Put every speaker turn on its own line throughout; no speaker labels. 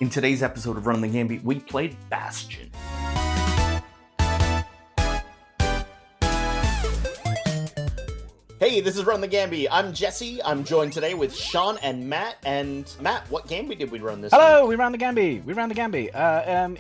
In today's episode of Run the Gambie, we played Bastion. Hey, this is Run the Gambie. I'm Jesse. I'm joined today with Sean and Matt. And Matt, what Gambie did we run this
Hello,
week?
we ran the Gambie.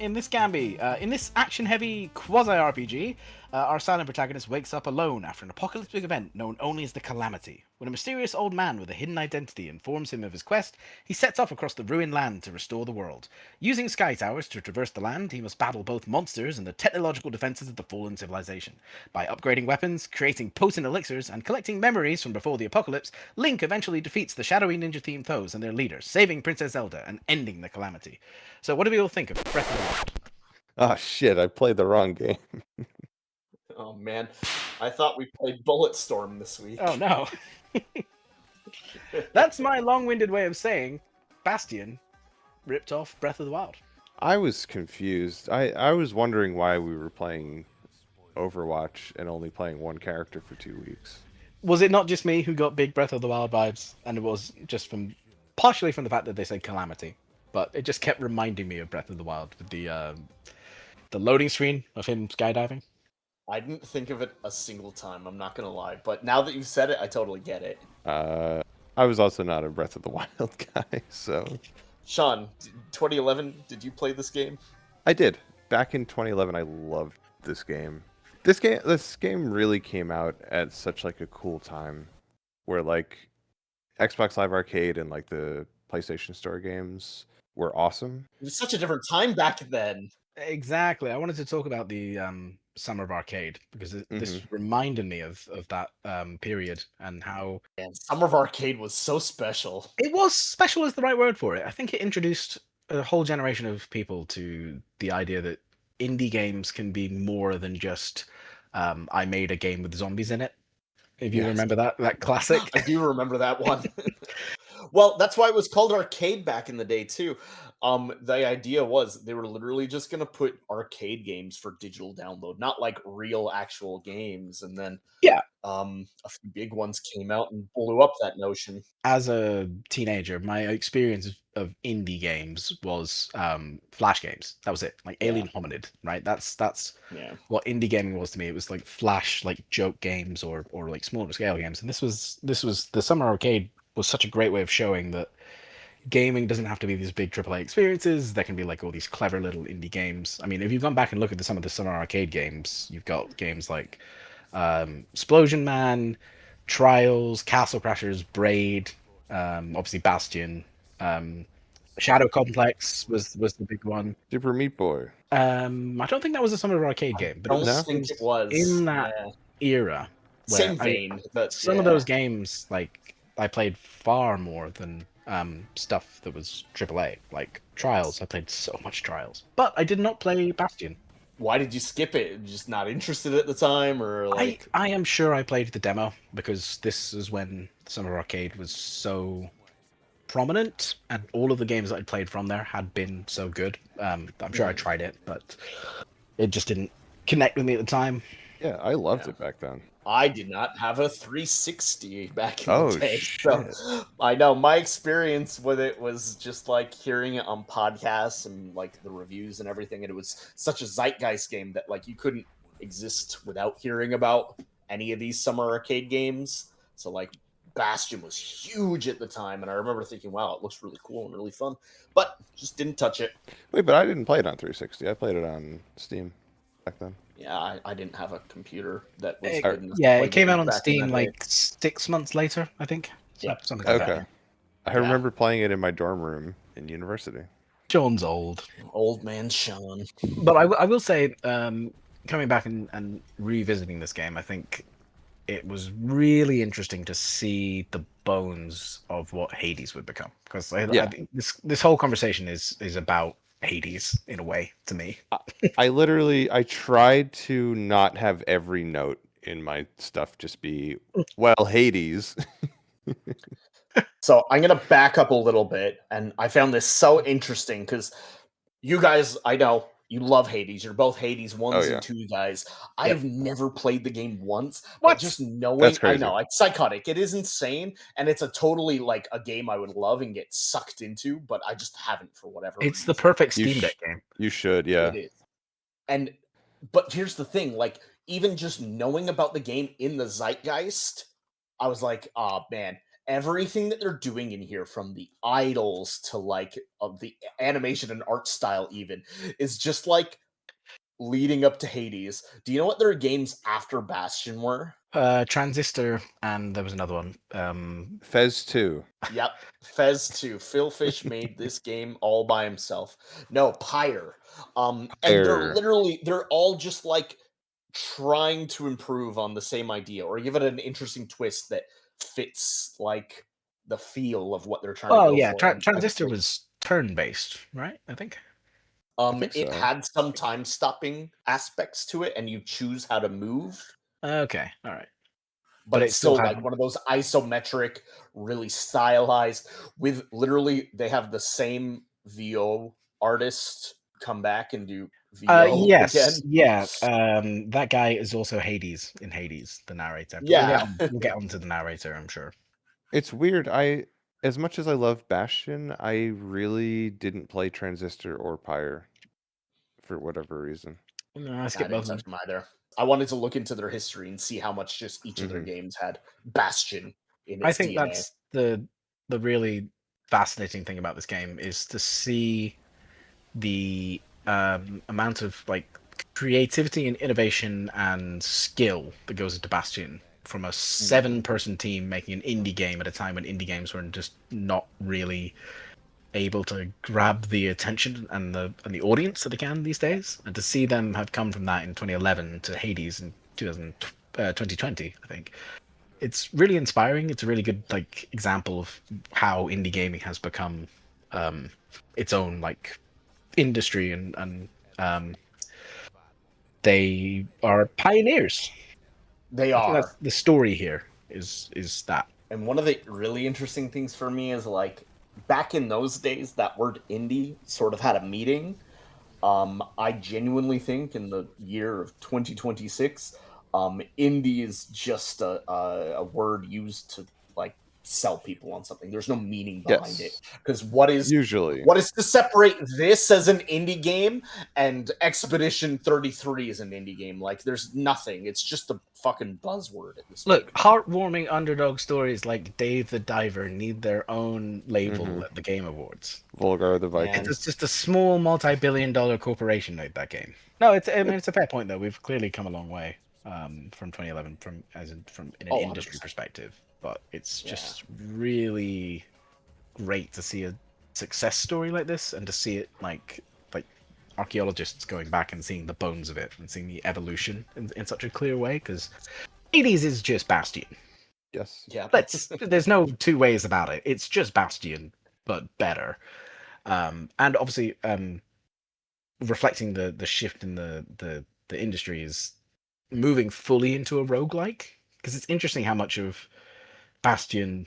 In this action-heavy quasi-RPG, our silent protagonist wakes up alone after an apocalyptic event known only as the Calamity. When a mysterious old man with a hidden identity informs him of his quest, he sets off across the ruined land to restore the world. Using sky towers to traverse the land, he must battle both monsters and the technological defenses of the fallen civilization. By upgrading weapons, creating potent elixirs, and collecting memories from before the apocalypse, Link eventually defeats the shadowy ninja-themed foes and their leaders, saving Princess Zelda and ending the Calamity. So what do we all think of Breath of the Wild?
Oh shit, I played the wrong game.
Oh man, I thought we played Bulletstorm this week.
Oh no. That's my long-winded way of saying Bastion ripped off Breath of the Wild.
I was confused. I was wondering why we were playing Overwatch and only playing one character for 2 weeks.
Was it not just me who got big Breath of the Wild vibes? And it was just partially from the fact that they said Calamity, but it just kept reminding me of Breath of the Wild with the loading screen of him skydiving.
I didn't think of it a single time, I'm not going to lie. But now that you've said it, I totally get it.
I was also not a Breath of the Wild guy, so...
Sean, 2011, did you play this game?
I did. Back in 2011, I loved this game. This game really came out at such like a cool time where like Xbox Live Arcade and like the PlayStation Store games were awesome.
It was such a different time back then.
Exactly. I wanted to talk about the Summer of Arcade because this reminded me of that period and how...
And Summer of Arcade was so special.
It was special is the right word for it. I think it introduced a whole generation of people to the idea that indie games can be more than just I made a game with zombies in it. If you remember that classic.
I do remember that one. Well, that's why it was called arcade back in the day too. The idea was they were literally just going to put arcade games for digital download, not like real actual games. And then a few big ones came out and blew up that notion.
As a teenager, my experience of indie games was Flash games. That was it, like Alien Hominid, right? That's what indie gaming was to me. It was like Flash, like joke games or like smaller scale games. And this was the Summer Arcade was such a great way of showing that gaming doesn't have to be these big AAA experiences. There can be like all these clever little indie games. I mean, if you've gone back and look at some of the Summer Arcade games, you've got games like Explosion Man, Trials, Castle Crashers, Braid, obviously Bastion, Shadow Complex was the big one.
Super Meat Boy.
I don't think that was a Summer Arcade game, but
I don't think it was
in that era.
Same vein, but
some of those games, like I played far more than stuff that was AAA, like Trials. I played so much Trials, but I did not play Bastion.
Why did you skip it? Just not interested at the time, or like?
I am sure I played the demo because this is when Summer Arcade was so prominent, and all of the games that I'd played from there had been so good. I'm sure I tried it, but it just didn't connect with me at the time.
Yeah, I loved it back then.
I did not have a 360 back in the day.
Shit.
So I know my experience with it was just like hearing it on podcasts and like the reviews and everything. And it was such a zeitgeist game that like you couldn't exist without hearing about any of these Summer Arcade games. So like Bastion was huge at the time. And I remember thinking, wow, it looks really cool and really fun, but just didn't touch it.
Wait, but I didn't play it on 360. I played it on Steam back then.
Yeah, I didn't have a computer that was good enough.
Yeah, it came out on Steam like 6 months later, I think.
Yeah,
something like that.
I remember playing it in my dorm room in university.
Sean's old
man Sean.
But I will say, coming back and revisiting this game, I think it was really interesting to see the bones of what Hades would become. Because I think this whole conversation is about Hades in a way to me.
I tried to not have every note in my stuff just be, well, Hades.
So I'm going to back up a little bit, and I found this so interesting because you guys, I know, You love Hades. You're both Hades ones
yeah.
and two guys. I have never played the game once,
What?
but just knowing,
That's crazy.
I know it's psychotic. It is insane, and it's a totally like a game I would love and get sucked into, but I just haven't for whatever
It's
reason.
the perfect Steam Deck game.
You should, yeah.
It is. And but here's the thing, like even just knowing about the game in the zeitgeist, I was like, oh man, everything that they're doing in here, from the idols to like the animation and art style, even is just like leading up to Hades. Do you know what their games after Bastion were?
Transistor, and there was another one.
Fez 2.
Yep, Fez 2. Phil Fish made this game all by himself. No, Pyre. And they're all just like trying to improve on the same idea or give it an interesting twist that fits like the feel of what they're trying to go
yeah,
for.
Transistor was turn-based, right? I think.
It had some time stopping aspects to it, and you choose how to move.
Okay, all right.
But it's still like one of those isometric, really stylized, with literally they have the same VO artist come back and do VO
yes,
again.
Yeah. That guy is also Hades in Hades, the narrator.
Yeah.
We'll get onto the narrator, I'm sure.
It's weird. As much as I love Bastion, I really didn't play Transistor or Pyre for whatever reason.
No, I
didn't touch them either. I wanted to look into their history and see how much just each of their games had Bastion in its
I think
DNA.
that's the really fascinating thing about this game, is to see the amount of like creativity and innovation and skill that goes into Bastion from a 7-person team making an indie game at a time when indie games were just not really able to grab the attention and the audience that they can these days, and to see them have come from that in 2011 to Hades in 2020, I think it's really inspiring. It's a really good like example of how indie gaming has become its own like industry, and they are pioneers.
They
I think
are.
that's the story here is that.
And one of the really interesting things for me is like back in those days, that word indie sort of had a meaning. I genuinely think in the year of 2026, indie is just a word used to like sell people on something. There's no meaning behind it, because what is to separate this as an indie game and Expedition 33 as an indie game? Like there's nothing. It's just a fucking buzzword at this point.
Look, heartwarming underdog stories like Dave the Diver need their own label at the Game Awards.
Volgar the Viking.
It's just a small multi-billion-dollar corporation made that game. No, it's a fair point though. We've clearly come a long way from 2011 from in an industry
100%.
perspective. But it's just really great to see a success story like this, and to see it like archaeologists going back and seeing the bones of it and seeing the evolution in such a clear way, because Hades is just Bastion.
Yes.
Yeah.
There's no two ways about it. It's just Bastion, but better. And obviously, reflecting the shift in the industry is moving fully into a roguelike, because it's interesting how much of Bastion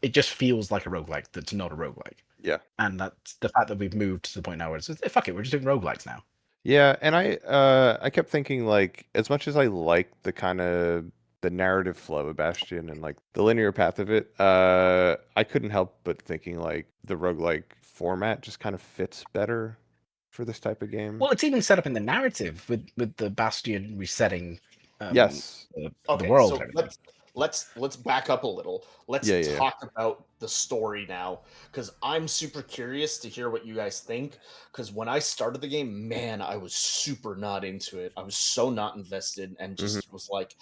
it just feels like a roguelike that's not a roguelike.
Yeah.
And that's the fact that we've moved to the point now where it's fuck it, we're just doing roguelikes now.
Yeah, and I kept thinking, like, as much as I like the kind of the narrative flow of Bastion and like the linear path of it, I couldn't help but thinking like the roguelike format just kind of fits better for this type of game.
Well, it's even set up in the narrative with the Bastion resetting
yes.
The world.
So let's back up a little. Let's talk about the story now, because I'm super curious to hear what you guys think. Because when I started the game, man, I was super not into it. I was so not invested, and just was like,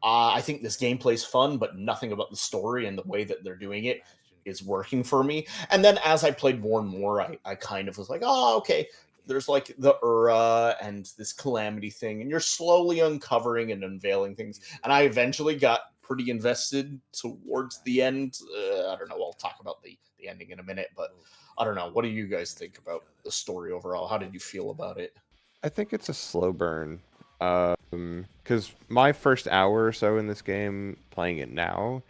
I think this gameplay's fun, but nothing about the story and the way that they're doing it is working for me. And then as I played more and more, I kind of was like, oh, okay, there's like the Ura and this calamity thing, and you're slowly uncovering and unveiling things. And I eventually got pretty invested towards the end. I don't know. I'll talk about the ending in a minute, but I don't know. What do you guys think about the story overall? How did you feel about it?
I think it's a slow burn. Because my first hour or so in this game, playing it now,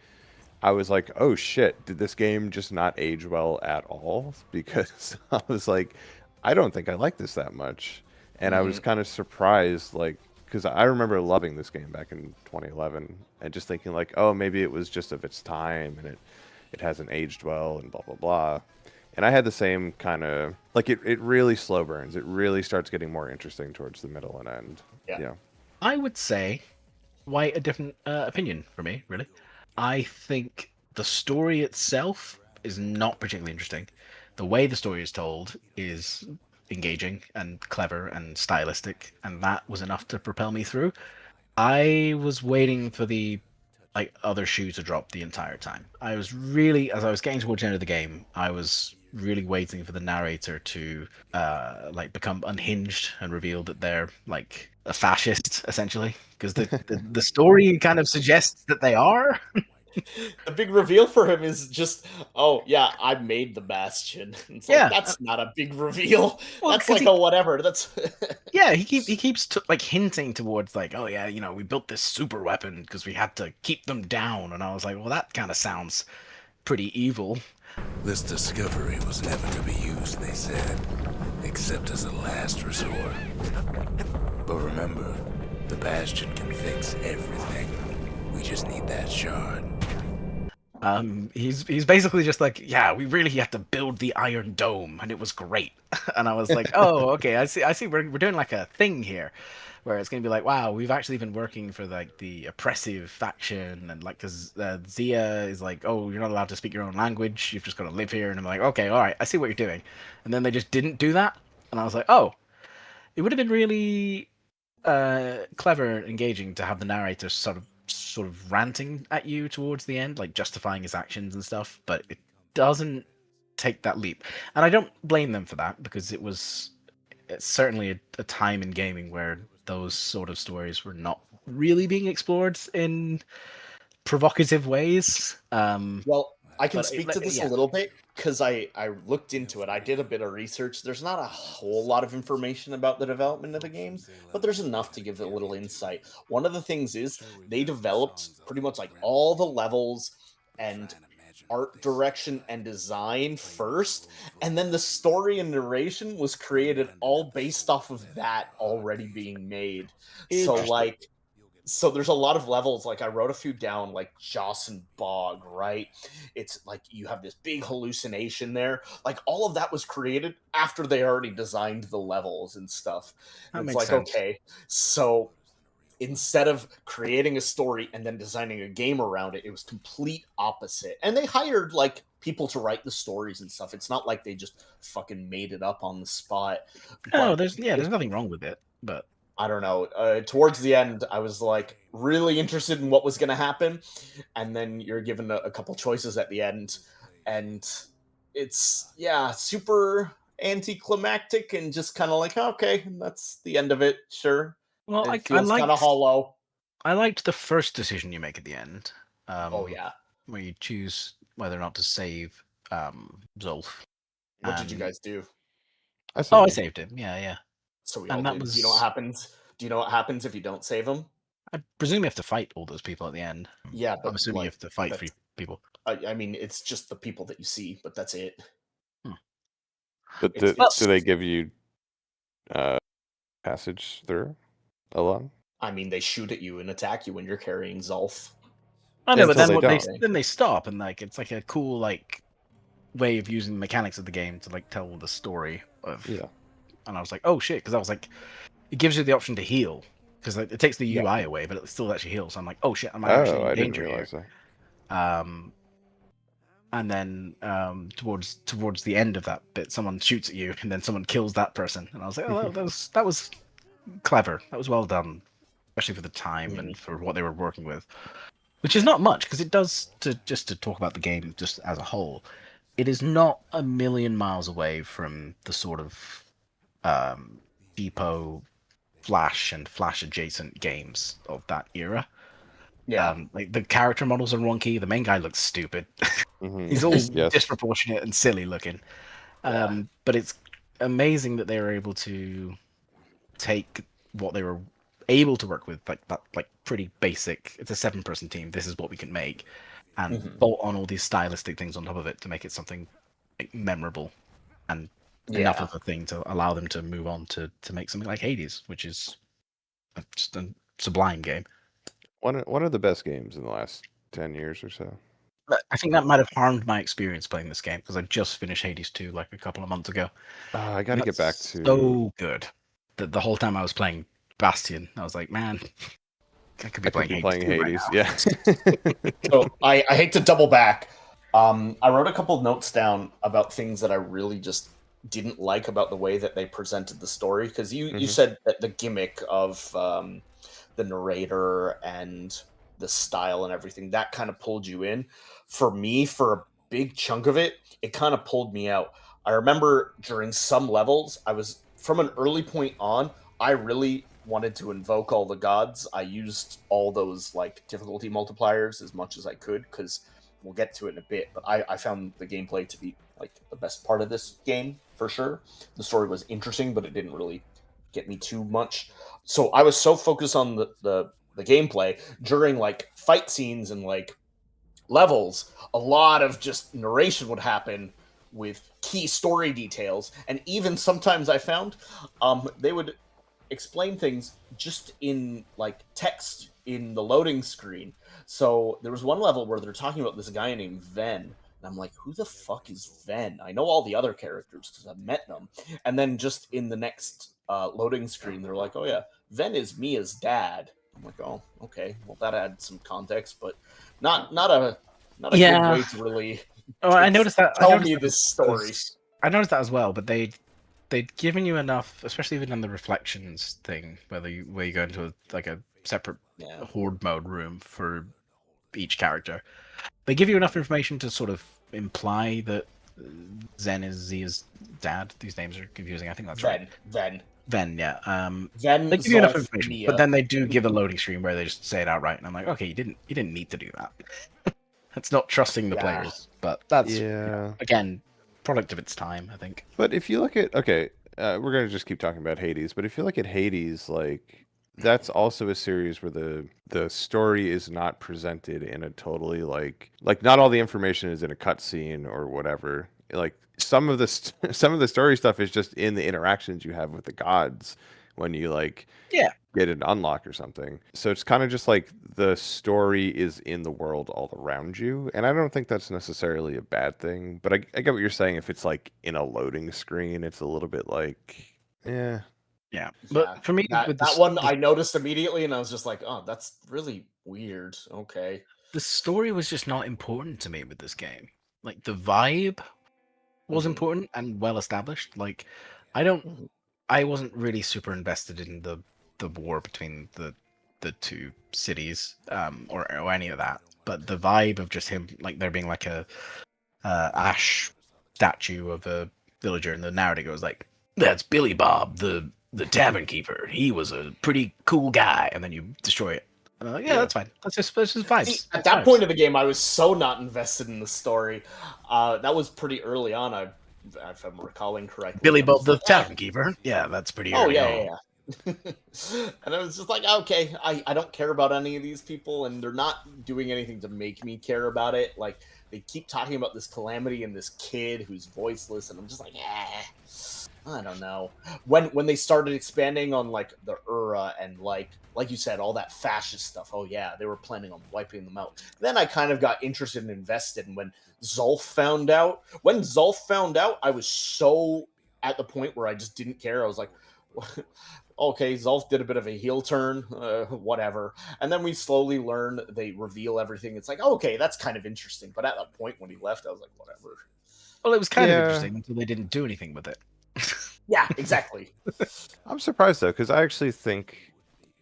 I was like, oh shit, did this game just not age well at all? Because I was like, I don't think I like this that much. and I was kind of surprised, like, because I remember loving this game back in 2011, and just thinking like, oh, maybe it was just of its time, and it hasn't aged well, and blah blah blah. And I had the same kind of like it really slow burns. It really starts getting more interesting towards the middle and end. Yeah.
I would say quite a different opinion for me, really. I think the story itself is not particularly interesting. The way the story is told is engaging and clever and stylistic, and that was enough to propel me through. I was waiting for the other shoe to drop the entire time. I was really, as I was getting towards the end of the game, I was really waiting for the narrator to become unhinged and reveal that they're like a fascist, essentially, because the story kind of suggests that they are.
The big reveal for him is just, oh yeah, I made the Bastion. It's like, that's not a big reveal. Well, that's like a whatever. That's
yeah. He keeps hinting towards like, oh yeah, we built this super weapon because we had to keep them down, and I was like, well, that kind of sounds pretty evil.
This discovery was never to be used, they said, except as a last resort. But remember, the Bastion can fix everything. We just need that shard.
He's basically just like, yeah, we really had to build the Iron Dome, and it was great. And I was like, oh, okay, I see. We're doing like a thing here, where it's gonna be like, wow, we've actually been working for like the oppressive faction, and like, because Zia is like, oh, you're not allowed to speak your own language, you've just got to live here. And I'm like, okay, all right, I see what you're doing. And then they just didn't do that, and I was like, oh, it would have been really clever, engaging to have the narrator sort of ranting at you towards the end, like justifying his actions and stuff, but it doesn't take that leap. And I don't blame them for that, because it's certainly a time in gaming where those sort of stories were not really being explored in provocative ways.
Well, I can speak to this a little bit because I looked into it. I did a bit of research. There's not a whole lot of information about the development of the game, but there's enough to give it a little insight. One of the things is they developed pretty much like all the levels and art direction and design first, and then the story and narration was created all based off of that already being made. So there's a lot of levels, like I wrote a few down, like Joss and Bog, right? It's like you have this big hallucination there. Like all of that was created after they already designed the levels and stuff. And it's like, sense. Okay, so instead of creating a story and then designing a game around it, it was complete opposite. And they hired like people to write the stories and stuff. It's not like they just fucking made it up on the spot.
Oh, there's nothing wrong with it, but
I don't know. Towards the end, I was like really interested in what was going to happen, and then you're given a couple choices at the end, and it's super anticlimactic and just kind of like, okay, that's the end of it. Sure.
Well,
it feels kind of hollow.
I liked the first decision you make at the end.
Oh yeah,
where you choose whether or not to save Zolf.
What did you guys do?
I saved him. Yeah.
So we all did. Do you know what happens? Do you know what happens if you don't save him?
I presume you have to fight all those people at the end.
Yeah, but
I'm assuming you have to fight 3 people.
I mean, it's just the people that you see, but that's it.
But do they give you passage through along?
I mean, they shoot at you and attack you when you're carrying Zolf.
I know, but then they stop, and like it's like a cool like way of using the mechanics of the game to like tell the story of.
Yeah.
And I was like, oh shit, because I was like, it gives you the option to heal, because like, it takes the UI away, but it still actually heals. So I'm like, oh shit, I'm actually in danger here. And then towards the end of that bit, someone shoots at you, and then someone kills that person, and I was like, oh, that was clever. That was well done, especially for the time and for what they were working with, which is not much, because it does just to talk about the game just as a whole. It is not a million miles away from the sort of depot Flash and Flash adjacent games of that era.
Yeah,
like the character models are wonky. The main guy looks stupid. He's all disproportionate and silly looking. But it's amazing that they were able to take what they were able to work with, like that, like pretty basic. It's a 7-person team. This is what we can make, and bolt on all these stylistic things on top of it to make it something like memorable and enough of a thing to allow them to move on to make something like Hades, which is just a sublime game.
One of the best games in the last 10 years or so.
I think that might have harmed my experience playing this game because I just finished Hades 2 like a couple of months ago.
I got to get back to
so good that the whole time I was playing Bastion, I was like, man, I could be playing Hades.
Right yeah.
So I hate to double back. I wrote a couple notes down about things that I really just didn't like about the way that they presented the story, because you said that the gimmick of the narrator and the style and everything that kind of pulled you in. For me, for a big chunk of it, it kind of pulled me out. I remember during some levels, I was from an early point on, I really wanted to invoke all the gods. I used all those like difficulty multipliers as much as I could, because we'll get to it in a bit, but I found the gameplay to be like the best part of this game for sure. The story was interesting, but it didn't really get me too much. So I was so focused on the gameplay during like fight scenes and like levels. A lot of just narration would happen with key story details, and even sometimes I found they would explain things just in like text in the loading screen. So there was one level where they're talking about this guy named Ven, and I'm like, who the fuck is Ven? I know all the other characters because I've met them. And then just in the next loading screen, they're like, oh yeah, Ven is Mia's dad. I'm like, oh, okay, well that adds some context, but not a good way to really.
I noticed that.
Tell me this story.
I noticed that as well, but they'd given you enough, especially even on the reflections thing, where you go into a separate horde mode room for each character. They give you enough information to sort of imply that Zen is Zia's dad. These names are confusing. I think that's right. Ven, yeah.
Ven,
they give you enough information, but then they do give a loading screen where they just say it outright, and I'm like, okay, you didn't need to do that. That's not trusting the players, but that's again, product of its time, I think.
But if you look at we're gonna just keep talking about Hades, but if you look at Hades, like that's also a series where the story is not presented in a totally like not all the information is in a cutscene or whatever. Like some of the story stuff is just in the interactions you have with the gods when you get an unlock or something. So it's kind of just like the story is in the world all around you, and I don't think that's necessarily a bad thing. But I get what you're saying. If it's like in a loading screen, it's a little bit like
yeah. But for me,
that one I noticed immediately, and I was just like, oh, that's really weird. Okay,
the story was just not important to me with this game. Like the vibe was important and well established. Like I wasn't really super invested in the war between the two cities or any of that, but the vibe of just him, like there being like a ash statue of a villager, and the narrator goes like, that's Billy Bob, the tavern keeper, he was a pretty cool guy, and then you destroy it. That's fine. That's just vibes.
See, at that point of the game, I was so not invested in the story. That was pretty early on. If I'm recalling correctly,
Billy Bob the tavern keeper. Yeah, that's pretty early on.
And I was just like, okay, I don't care about any of these people, and they're not doing anything to make me care about it. Like, they keep talking about this calamity and this kid who's voiceless, and I'm just like, I don't know. When they started expanding on like the Ura and like you said, all that fascist stuff. Oh yeah, they were planning on wiping them out. Then I kind of got interested and invested. And when Zulf found out, I was so at the point where I just didn't care. I was like, okay, Zulf did a bit of a heel turn, whatever. And then we slowly learn, they reveal everything. It's like, okay, that's kind of interesting. But at that point when he left, I was like, whatever.
Well, it was kind of interesting until they didn't do anything with it.
Yeah, exactly.
I'm surprised though, because I actually think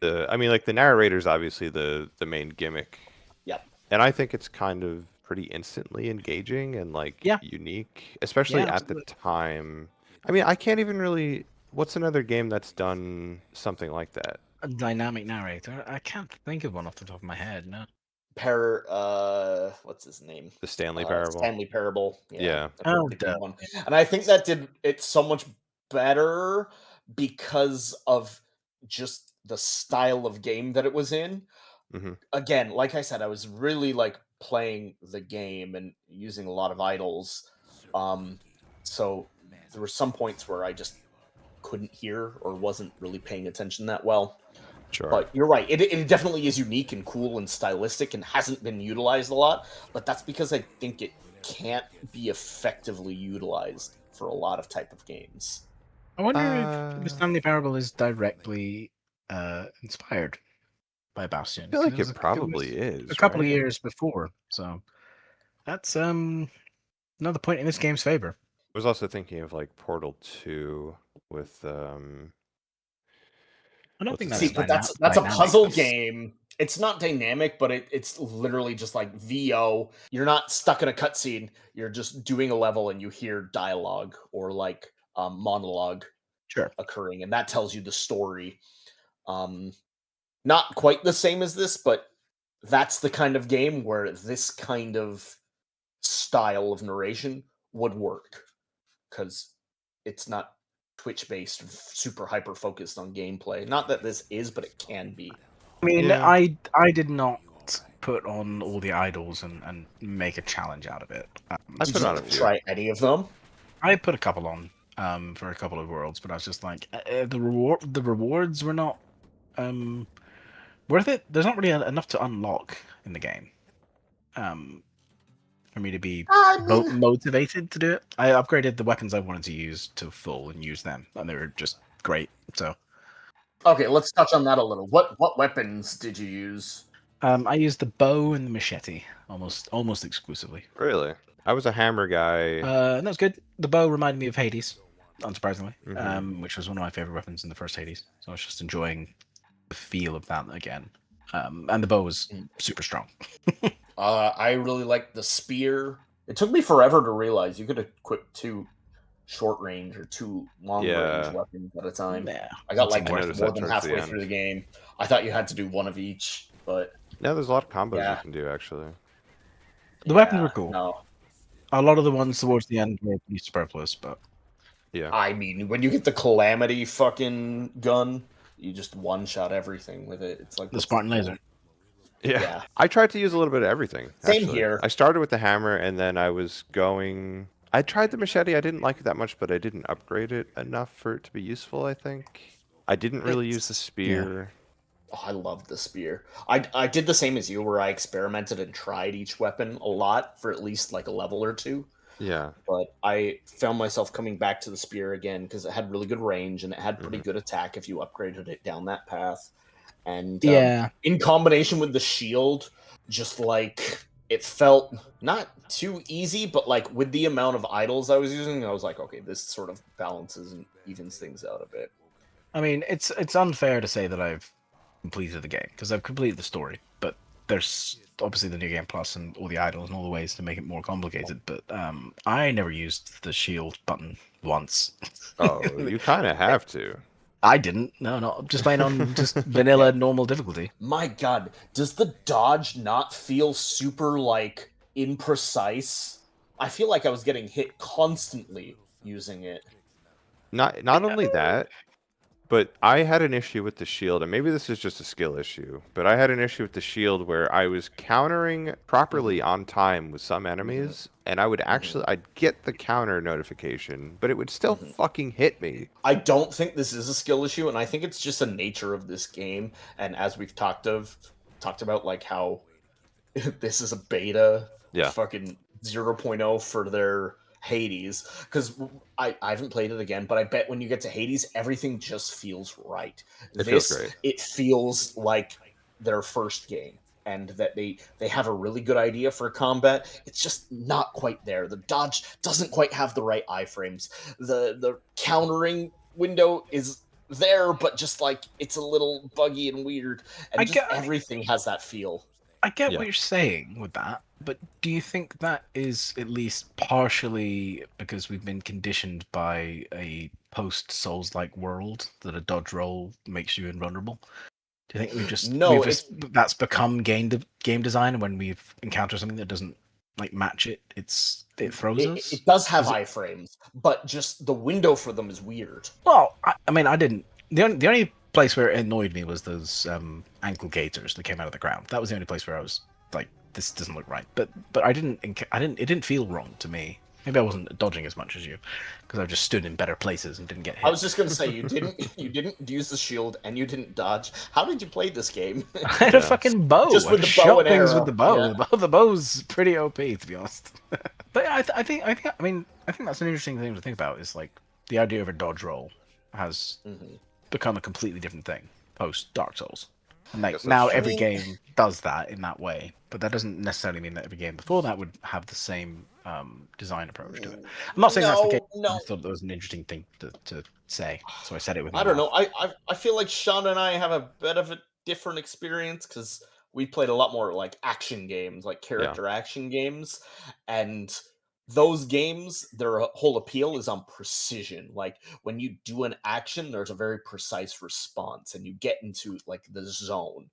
the narrator's obviously the main gimmick.
Yep.
And I think it's kind of pretty instantly engaging and unique, especially at the time. I mean, I can't even really. What's another game that's done something like that?
A dynamic narrator? I can't think of one off the top of my head. No.
What's his name?
The Stanley Parable.
Stanley Parable.
Yeah.
One. And I think that did it so much better because of just the style of game that it was in. Again, like I said, I was really like playing the game and using a lot of idols. So there were some points where I just couldn't hear or wasn't really paying attention that well.
Sure.
But you're right. It definitely is unique and cool and stylistic and hasn't been utilized a lot. But that's because I think it can't be effectively utilized for a lot of type of games.
I wonder if the Stanley Parable is directly inspired by Bastion.
I feel like it probably is.
A couple of years before, so that's another point in this game's favor.
I was also thinking of like Portal 2 with
I don't think that's
See, but that's a puzzle game. It's not dynamic, but it's literally just like VO. You're not stuck in a cutscene. You're just doing a level and you hear dialogue or like monologue occurring, and that tells you the story. Not quite the same as this, but that's the kind of game where this kind of style of narration would work because it's not Twitch-based, super hyper-focused on gameplay. Not that this is, but it can be.
I mean, I did not put on all the idols and make a challenge out of it.
I put on a few.
Try any of them?
I put a couple on for a couple of worlds, but I was just like, the rewards were not worth it. There's not really enough to unlock in the game for me to be motivated to do it. I upgraded the weapons I wanted to use to full and use them, and they were just great. So,
okay, let's touch on that a little. What weapons did you use?
I used the bow and the machete almost exclusively.
Really? I was a hammer guy.
And that was good. The bow reminded me of Hades, unsurprisingly, which was one of my favorite weapons in the first Hades. So I was just enjoying the feel of that again. And the bow was super strong.
I really liked the spear. It took me forever to realize you could equip 2 short range or 2 long range weapons at a time.
Yeah,
I got like more than halfway through the game. I thought you had to do one of each, but
no, there's a lot of combos you can do actually.
The weapons were cool.
No.
A lot of the ones towards the end were pretty superfluous, but
yeah.
I mean, when you get the Calamity fucking gun, you just one-shot everything with it. It's like
the Spartan laser.
Yeah. I tried to use a little bit of everything.
Same here.
I started with the hammer, and then I tried the machete. I didn't like it that much, but I didn't upgrade it enough for it to be useful, I think. I didn't really use the spear.
Yeah. Oh, I love the spear. I did the same as you, where I experimented and tried each weapon a lot for at least like a level or 2.
Yeah.
But I found myself coming back to the spear again because it had really good range and it had pretty good attack if you upgraded it down that path. And in combination with the shield, just like it felt not too easy, but like with the amount of idols I was using, I was like, okay, this sort of balances and evens things out a bit.
I mean, it's unfair to say that I've completed the game because I've completed the story, but there's obviously the New Game Plus and all the idols and all the ways to make it more complicated. But I never used the shield button once.
Oh, you kind of have to.
I didn't. No, I'm just playing on just vanilla normal difficulty.
My God, does the dodge not feel super like imprecise? I feel like I was getting hit constantly using it.
Not only that, but I had an issue with the shield, and maybe this is just a skill issue, but I had an issue with the shield where I was countering properly on time with some enemies, and I would I'd get the counter notification, but it would still fucking hit me.
I don't think this is a skill issue, and I think it's just a nature of this game, and as we've talked about, like how this is a beta, fucking 0.0 for their Hades, because I haven't played it again, but I bet when you get to Hades, everything just feels right.
Feels great.
It feels like their first game, and that they have a really good idea for combat. It's just not quite there. The dodge doesn't quite have the right iframes. The countering window is there, but just like it's a little buggy and weird, and everything has that feel.
I get what you're saying with that, but do you think that is at least partially because we've been conditioned by a post-Souls-like world that a dodge roll makes you invulnerable? Do you think that's become game design when we've encountered something that doesn't like match it? It throws us.
It does have iframes, but just the window for them is weird.
Well, I mean, I didn't. The only place where it annoyed me was those ankle gaiters that came out of the ground. That was the only place where I was like, this doesn't look right. But it didn't feel wrong to me. Maybe I wasn't dodging as much as you, because I just stood in better places and didn't get hit.
I was just gonna say you didn't use the shield and you didn't dodge. How did you play this game?
I had a fucking bow.
Just with
I
the bow
shot
and
things
arrow.
with the bow.
Yeah.
The bow's pretty OP, to be honest. But I think that's an interesting thing to think about. Is like the idea of a dodge roll has become a completely different thing post Dark Souls. And like now every game does that in that way, but that doesn't necessarily mean that every game before that would have the same design approach to it. I'm not saying that's the case. I just thought that was an interesting thing to say, so I said it with my
I don't
mouth.
know. I feel like Sean and I have a bit of a different experience because we played a lot more like action games, like character action games, and those games, their whole appeal is on precision. Like when you do an action, there's a very precise response, and you get into like the zone.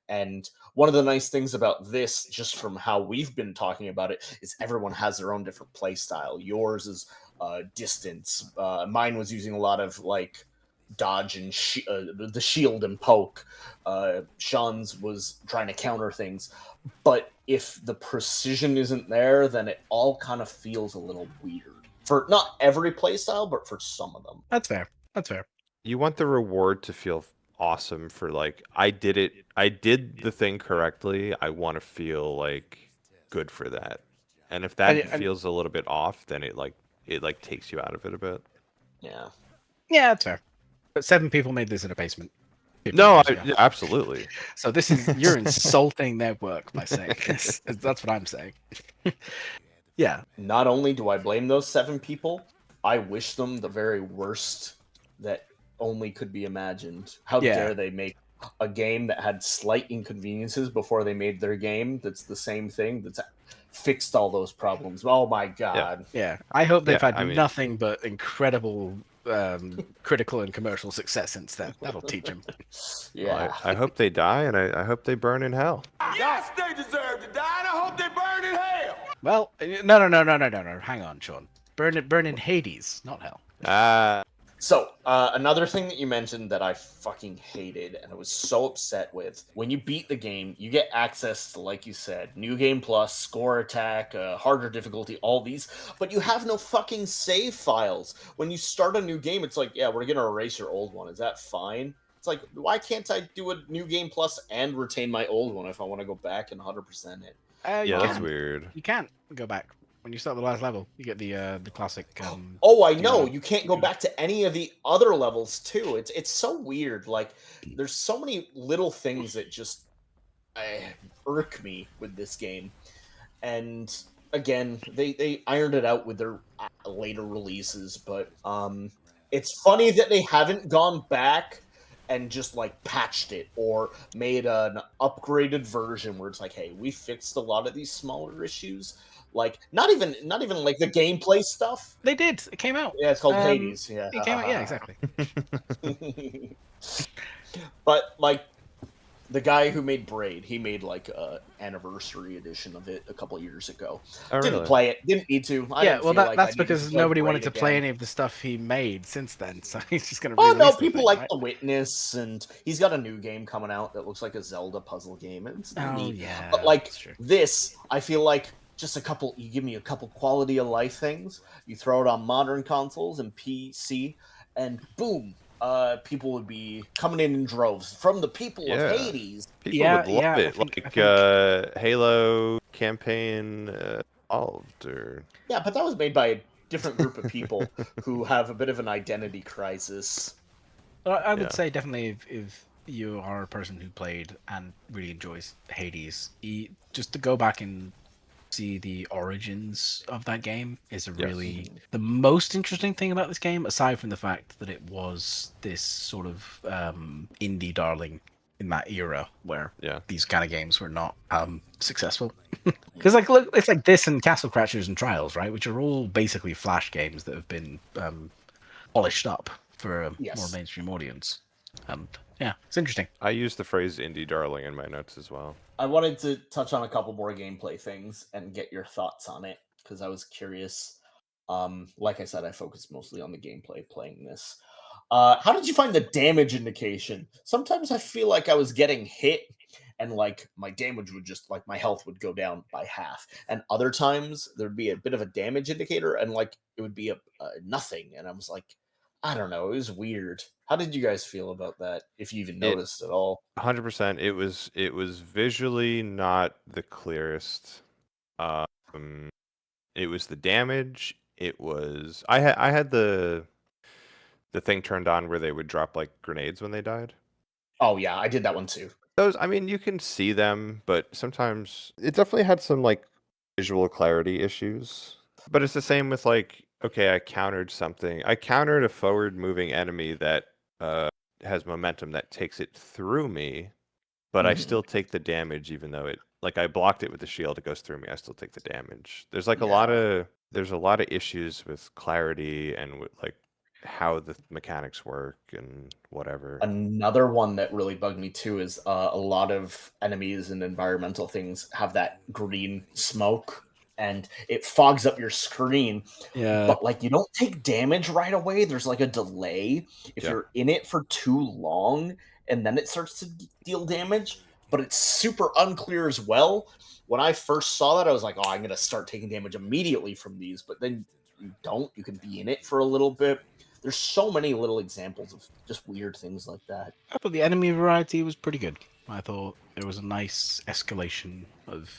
And one of the nice things about this, just from how we've been talking about it, is everyone has their own different play style. Yours is distance. Mine was using a lot of like dodge and the shield and poke. Sean's was trying to counter things, but if the precision isn't there, then it all kind of feels a little weird. For not every playstyle, but for some of them.
That's fair. That's fair.
You want the reward to feel awesome for like I did it. I did the thing correctly. I want to feel like good for that. And if that feels a little bit off, then it takes you out of it a bit.
Yeah.
Yeah, that's fair. But 7 people made this in a basement.
No, absolutely.
So you're insulting their work by saying this. That's what I'm saying. Yeah.
Not only do I blame those 7 people, I wish them the very worst that only could be imagined. How dare they make a game that had slight inconveniences before they made their game that's the same thing, that's fixed all those problems. Oh my god.
Yeah. I hope they've had nothing but incredible critical and commercial success since then. That'll teach them.
Yeah.
Well, I hope they die, and I hope they burn in hell.
Yes, they deserve to die, and I hope they burn in hell.
Well, no. Hang on, Sean. Burn in Hades, not hell.
So, another thing that you mentioned that I fucking hated and I was so upset with, when you beat the game, you get access to, like you said, New Game Plus, Score Attack, harder difficulty, all these, but you have no fucking save files. When you start a new game, it's like, yeah, we're going to erase your old one. Is that fine? It's like, why can't I do a New Game Plus and retain my old one if I want to go back and 100% it?
Yeah, that's weird.
You can't go back. When you start the last level, you get the classic.
I know. You can't go back to any of the other levels too. It's so weird. Like there's so many little things that just irk me with this game. And again, they ironed it out with their later releases, but it's funny that they haven't gone back and just like patched it or made an upgraded version where it's like, hey, we fixed a lot of these smaller issues. Like not even like the gameplay stuff.
They did. It came out.
Yeah, it's called Hades. Yeah,
it came out. Yeah, exactly.
But like the guy who made Braid, he made like a anniversary edition of it a couple years ago. Didn't play it. Didn't need to.
That's because nobody wanted to play any of the stuff he made since then. So he's just gonna.
People like The Witness, and he's got a new game coming out that looks like a Zelda puzzle game. It's neat.
Yeah,
but like this, I feel like. Just you give me a couple quality of life things, you throw it on modern consoles and PC, and boom, people would be coming in droves from the people of Hades.
People would love it. I think Halo campaign evolved.
Yeah, but that was made by a different group of people who have a bit of an identity crisis.
I would say definitely if you are a person who played and really enjoys Hades, just to go back and see the origins of that game is really the most interesting thing about this game, aside from the fact that it was this sort of indie darling in that era where these kind of games were not successful. Because look, it's like this and Castle Crashers and Trials, right, which are all basically Flash games that have been polished up for a more mainstream audience. And it's interesting.
I use the phrase indie darling in my notes as well.
I wanted to touch on a couple more gameplay things and get your thoughts on it because I was curious. Like I said, I focused mostly on the gameplay playing this. How did you find the damage indication? Sometimes I feel like I was getting hit and like my damage would just like my health would go down by half, and other times there'd be a bit of a damage indicator and like it would be a nothing, and I was like, I don't know, it was weird. How did you guys feel about that, if you even noticed at all?
100%. It was visually not the clearest. It was the damage. It was I had the thing turned on where they would drop like grenades when they died.
Oh yeah, I did that one too.
Those, I mean, you can see them, but sometimes it definitely had some like visual clarity issues. But it's the same with like, okay, I countered something. I countered a forward moving enemy that has momentum that takes it through me, but I still take the damage even though it like I blocked it with the shield, it goes through me, I still take the damage. There's like a lot of issues with clarity and with like how the mechanics work and whatever.
Another one that really bugged me too is a lot of enemies and environmental things have that green smoke and it fogs up your screen.
Yeah.
But like you don't take damage right away. There's like a delay if you're in it for too long, and then it starts to deal damage. But it's super unclear as well. When I first saw that, I was like, "Oh, I'm gonna start taking damage immediately from these." But then you don't. You can be in it for a little bit. There's so many little examples of just weird things like that.
But the enemy variety was pretty good. I thought there was a nice escalation of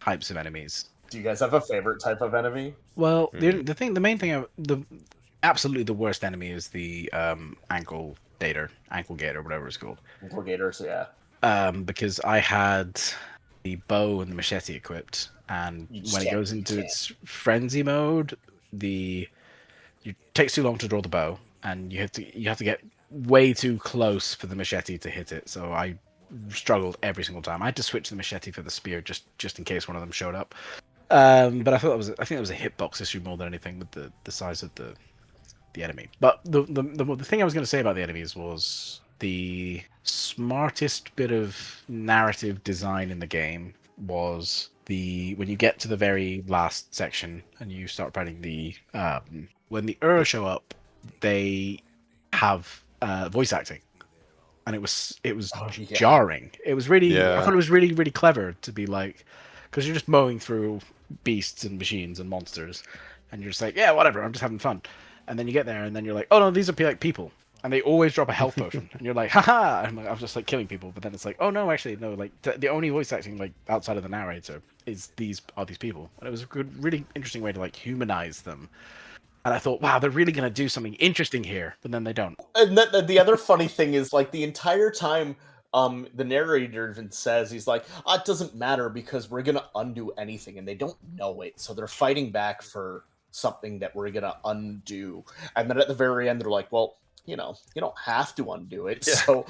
types of enemies.
Do you guys have a favorite type of enemy?
Well, the main thing, absolutely the worst enemy is the ankle gator, whatever it's called.
Ankle gators, yeah.
Because I had the bow and the machete equipped, and when it goes into its frenzy mode, it takes too long to draw the bow, and you have to get way too close for the machete to hit it. So I struggled every single time. I had to switch the machete for the spear just in case one of them showed up. But I think it was a hitbox issue more than anything with the size of the enemy. But the thing I was going to say about the enemies was the smartest bit of narrative design in the game was when you get to the very last section and you start fighting when the show up, they have voice acting, and it was jarring. It was really I thought it was really, really clever to be like, because you're just mowing through beasts and machines and monsters, and you're just like, yeah, whatever, I'm just having fun. And then you get there, and then you're like, oh no, these are like people, and they always drop a health potion, and you're like, haha, and I'm just like killing people. But then it's like, oh no, actually no, like the only voice acting like outside of the narrator is these people, and it was a good, really interesting way to like humanize them. And I thought, wow, they're really going to do something interesting here, but then they don't.
And the other funny thing is, like, the entire time, the narrator even says, he's like, it doesn't matter because we're going to undo anything, and they don't know it, so they're fighting back for something that we're going to undo. And then at the very end, they're like, well, you don't have to undo it. Yeah. So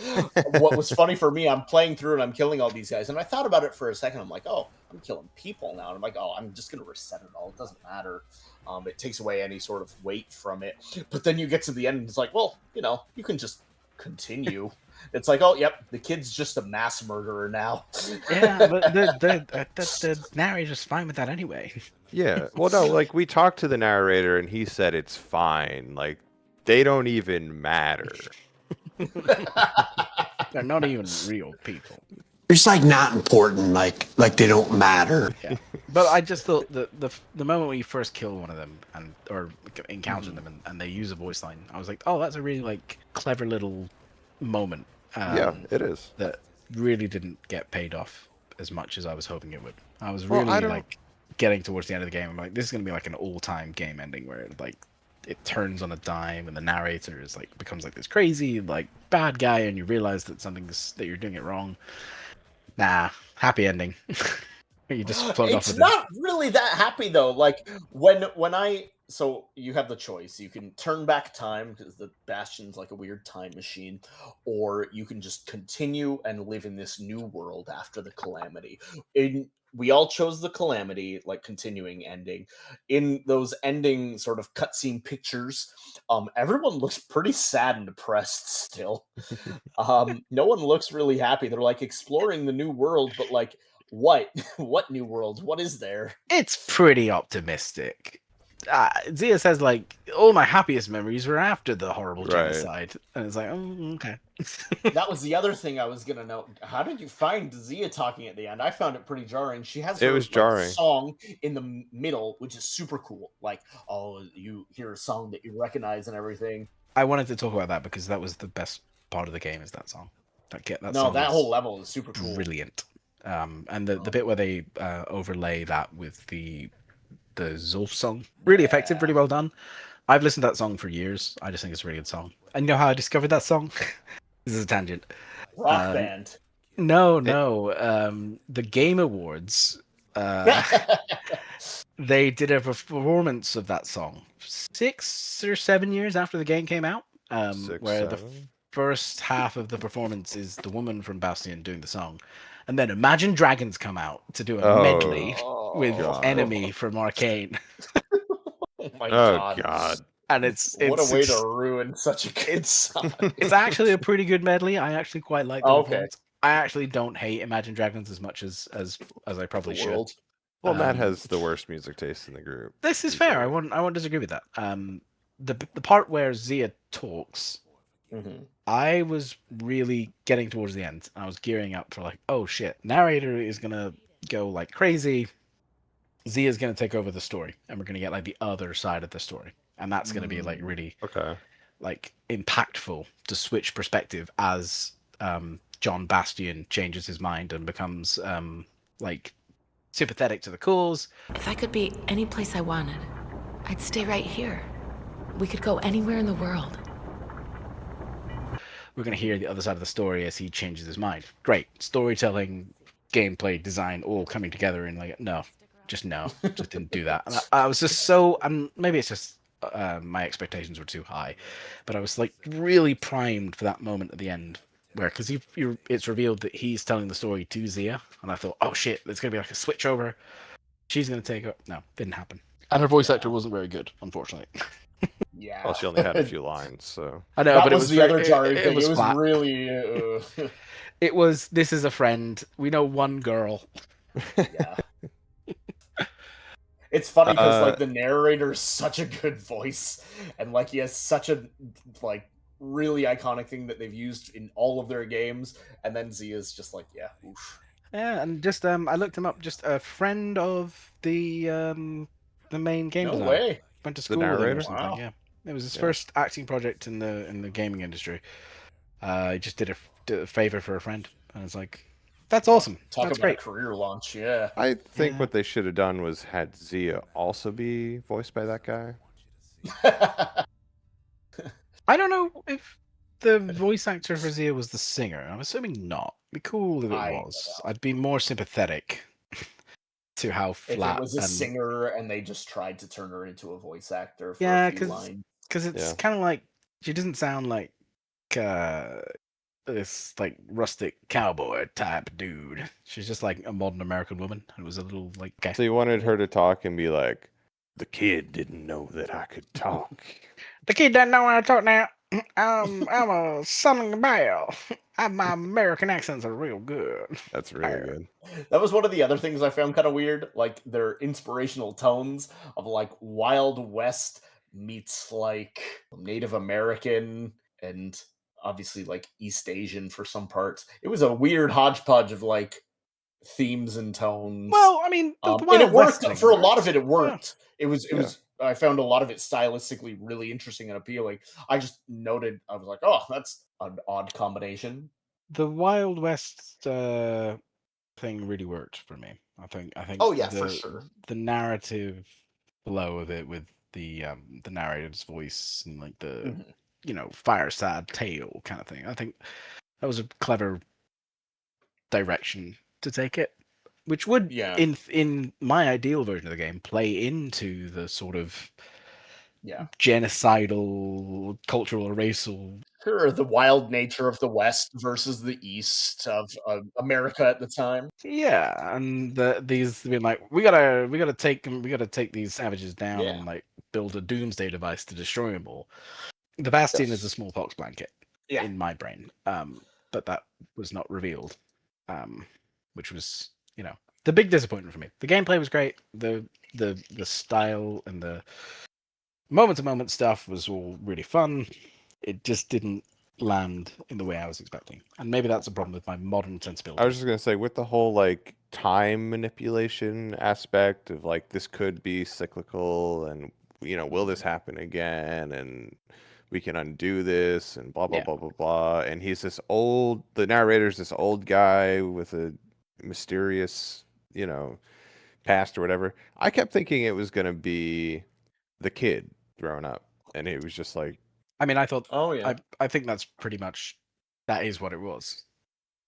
what was funny for me, I'm playing through and I'm killing all these guys, and I thought about it for a second. I'm like, oh, I'm killing people now. And I'm like, oh, I'm just going to reset it all. It doesn't matter. It takes away any sort of weight from it. But then you get to the end and it's like, well, you can just continue. It's like, oh, yep, the kid's just a mass murderer now.
Yeah, but the narrator's fine with that anyway.
Yeah. Well, no, like we talked to the narrator and he said it's fine. Like they don't even matter.
They're not even real people.
It's like not important, like they don't matter.
Yeah. But I just thought the moment when you first kill one of them or encounter them and they use a voice line, I was like, oh, that's a really like clever little moment.
Yeah, it is.
That really didn't get paid off as much as I was hoping it would. I was really like getting towards the end of the game. I'm like, this is gonna be like an all-time game ending where it turns on a dime and the narrator is like becomes like this crazy like bad guy and you realize that that you're doing it wrong. Nah, happy ending. You just float off with
it. It's not really that happy though. Like so you have the choice. You can turn back time because the Bastion's like a weird time machine, or you can just continue and live in this new world after the calamity. We all chose the calamity, like continuing ending. In those ending sort of cutscene pictures, everyone looks pretty sad and depressed still. No one looks really happy. They're like exploring the new world, but like what? What new world? What is there?
It's pretty optimistic. Zia says like all my happiest memories were after the horrible
Right.
genocide, and it's like, okay.
That was the other thing I was gonna note. How did you find Zia talking at the end? I found it pretty jarring. She has
It
her
was jarring.
song in the middle, which is super cool. Like, oh, you hear a song that you recognize and everything.
I wanted to talk about that because that was the best part of the game. Is that song? That
No,
song
that
is
whole level is super cool.
brilliant. And the bit where they overlay that with the Zulf song, really effective, really well done. I've listened to that song for years. I just think it's a really good song. And you know how I discovered that song? This is a tangent.
Rock band.
No. The Game Awards. They did a performance of that song 6 or 7 years after the game came out. Where the first half of the performance is the woman from Bastion doing the song, and then Imagine Dragons come out to do a medley with Enemy from Arcane.
Oh my god.
And it's
what a way to ruin such a good song.
It's actually a pretty good medley. I actually quite like the performance. I actually don't hate Imagine Dragons as much as I probably should.
Well, Matt has the worst music taste in the group.
This is fair. I won't disagree with that. The part where Zia talks, I was really getting towards the end. I was gearing up for like, oh shit, narrator is gonna go like crazy. Zia's gonna take over the story, and we're gonna get like the other side of the story, and that's gonna be like really like impactful to switch perspective as John Bastion changes his mind and becomes like sympathetic to the cause.
If I could be any place I wanted, I'd stay right here. We could go anywhere in the world.
We're going to hear the other side of the story as he changes his mind. Great. Storytelling, gameplay, design, all coming together in like, just didn't do that. And I was just so, maybe it's just my expectations were too high, but I was like really primed for that moment at the end where, because it's revealed that he's telling the story to Zia, and I thought, oh shit, there's going to be like a switch over. She's going to take her. No, didn't happen. And her voice actor wasn't very good, unfortunately.
Yeah.
Well, she only had a few lines, so.
I know, but it was
the other jarring thing.
It was
really.
It was. This is a friend. We know one girl.
Yeah. It's funny because like the narrator is such a good voice, and like he has such a like really iconic thing that they've used in all of their games, and then Zia's just like, yeah, oof.
Yeah, and just I looked him up. Just a friend of the main game designer.
No way.
Went to school with him or something. Wow. Yeah, it was his first acting project in the gaming industry. He just did a favor for a friend, and it's like, that's awesome.
Talk
that's
about
great.
A career launch. Yeah.
I think what they should have done was had Zia also be voiced by that guy.
I don't know if the voice actor for Zia was the singer. I'm assuming not. It'd be cool if it was. I'd be more sympathetic to how flat.
If it was a singer and they just tried to turn her into a voice actor for
a
few lines.
Because it's kind of like she doesn't sound like this like rustic cowboy type dude. She's just like a modern American woman. It was a little like. Okay.
So you wanted her to talk and be like, "The kid didn't know that I could talk."
The kid doesn't know how to talk now. I'm a son of a bell. My American accents are real good.
That's really good.
That was one of the other things I found kind of weird, like their inspirational tones of like Wild West meets like Native American and obviously like East Asian for some parts. It was a weird hodgepodge of like themes and tones.
Well, I mean,
and it worked for a lot of it. It worked. Yeah. It was. I found a lot of it stylistically really interesting and appealing. I just noted, I was like, oh, that's an odd combination.
The Wild West thing really worked for me. I think.
Oh yeah, for sure.
The narrative flow of it with the narrator's voice and like the fireside tale kind of thing. I think that was a clever direction to take it. Which would, in my ideal version of the game, play into the sort of genocidal, cultural, or racial.
Sure, the wild nature of the West versus the East of America at the time.
Yeah, and these being like, we gotta take these savages down and like build a doomsday device to destroy them all. The Bastion is a smallpox blanket in my brain, but that was not revealed, which was. the big disappointment for me. The gameplay was great. The style and the moment-to-moment stuff was all really fun. It just didn't land in the way I was expecting. And maybe that's a problem with my modern sensibility.
I was just gonna say, with the whole like time manipulation aspect of like this could be cyclical, and will this happen again, and we can undo this, and blah blah blah blah blah. And he's the narrator's this old guy with a mysterious, past or whatever. I kept thinking it was gonna be the kid growing up, and it was just like,
I mean, I thought,
Oh yeah.
I think that's pretty much, that is what it was.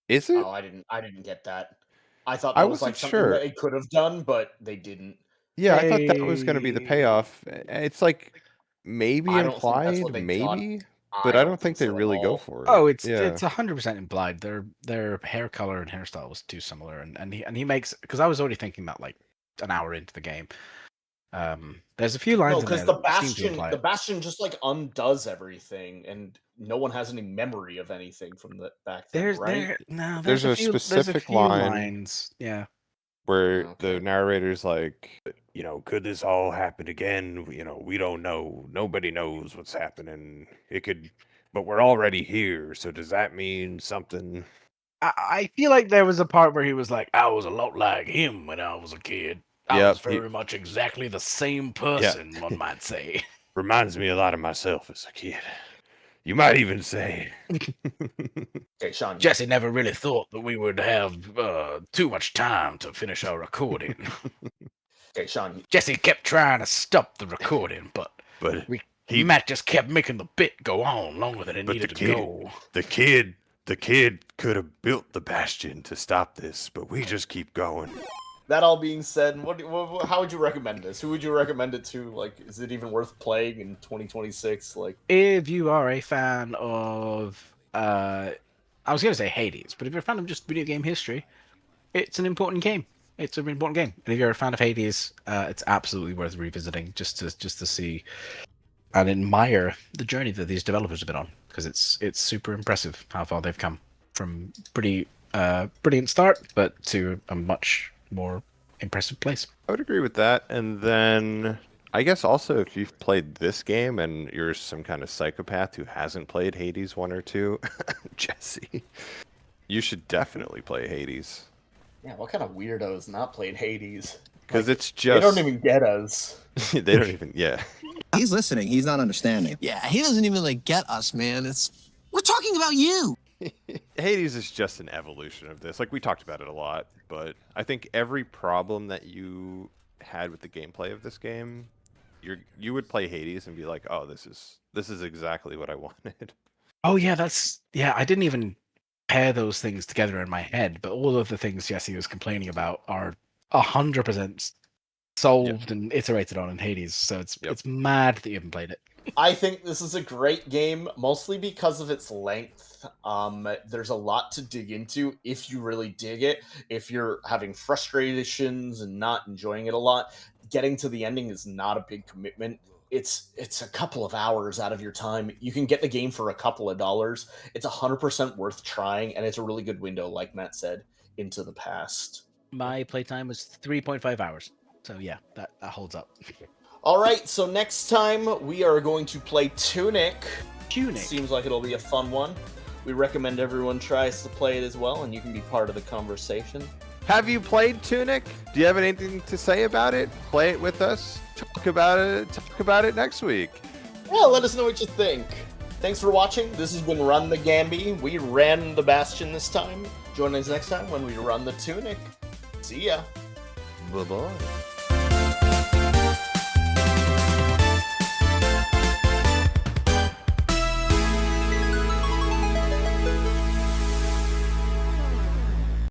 is it?
Oh, I didn't get that. I thought
I
that was like
wasn't
something
sure.
that they could have done, but they didn't.
Yeah, I thought that was going to be the payoff. It's like maybe
I don't think that's
implied,
what they
maybe,
thought.
but I don't think they
so at
really go
all.
for it.
Oh, it's
yeah.
100% implied. Their hair color and hairstyle was too similar, and he makes, because I was already thinking that like an hour into the game. There's a few lines
No,
in there
because
that seem to imply
the
it.
Bastion just like undoes everything, and no one has any memory of anything from the back then, right?
There's a specific line
lines. Yeah.
where
Okay.
the narrator's like, could this all happen again? We don't know. Nobody knows what's happening. It could, but we're already here. So does that mean something?
I feel like there was a part where he was like, I was a lot like him when I was a kid. I was very much exactly the same person, one might say.
Reminds me a lot of myself as a kid. You might even say.
Okay, Sean.
Jesse never really thought that we would have too much time to finish our recording.
Okay, Sean.
Jesse kept trying to stop the recording, but Matt just kept making the bit go on longer than it needed to go.
The kid could have built the Bastion to stop this, but we just keep going.
That all being said, how would you recommend this? Who would you recommend it to? Like, is it even worth playing in 2026? Like,
if you are a fan of, I was going to say Hades, but if you're a fan of just video game history, it's an important game. It's an important game. And if you're a fan of Hades, it's absolutely worth revisiting just to see and admire the journey that these developers have been on, because it's super impressive how far they've come from pretty brilliant start, but to a much more impressive place.
I would agree with that. And then I guess also if you've played this game and you're some kind of psychopath who hasn't played Hades 1 or 2, Jesse, you should definitely play Hades.
Yeah, what kind of weirdos not played Hades?
Because it's just...
They don't even get us.
They don't even... Yeah.
He's listening. He's not understanding.
Yeah, he doesn't even get us, man. We're talking about you.
Hades is just an evolution of this. Like, we talked about it a lot, but I think every problem that you had with the gameplay of this game, you would play Hades and be like, oh, this is exactly what I wanted.
Oh yeah, I didn't even pair those things together in my head, but all of the things Jesse was complaining about are 100% solved and iterated on in Hades. So it's mad that you haven't played it.
I think this is a great game, mostly because of its length. There's a lot to dig into if you really dig it. If you're having frustrations and not enjoying it a lot, getting to the ending is not a big commitment. It's a couple of hours out of your time. You can get the game for a couple of dollars. It's 100% worth trying, and it's a really good window, like Matt said, into the past.
My playtime was 3.5 hours. So yeah, that holds up.
All right, so next time we are going to play Tunic.
Tunic.
Seems like it'll be a fun one. We recommend everyone tries to play it as well, and you can be part of the conversation.
Have you played Tunic? Do you have anything to say about it? Play it with us. Talk about it next week.
Yeah, let us know what you think. Thanks for watching. This has been Run the Gambie. We ran the Bastion this time. Join us next time when we run the Tunic. See ya.
Bye-bye.